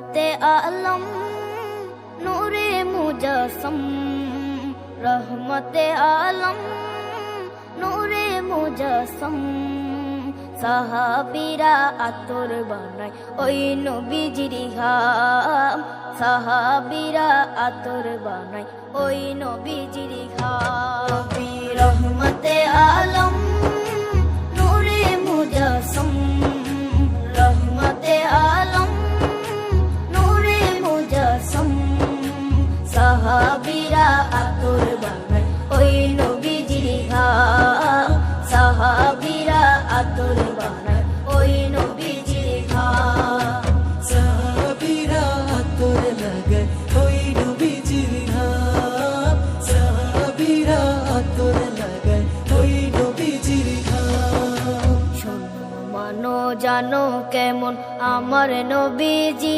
রহমতে আলম নূরে মুজাসম, রহমতে আলম নূরে মুজাসম। সাহাবীরা আতর বানায় ওই নবীজির ঘাম, সাহাবীরা আতর বানায় ওই নবীজির ঘাম। রহমতে আলম নূরে মুজাসম, রহমতে আলম নূরে মুজাসম। সাহাবীরা আতর বানায় ওই নবীজির ঘাম, সাহাবীরা আতর বানায় ওই নবীজির ঘাম। সাহাবীরা আতর লাগায় ওই নবীজির ঘাম, সাহাবীরা আতর লাগায় ওই নবীজির ঘাম। শোনো মানো জানো কেমন আমার নবীজি,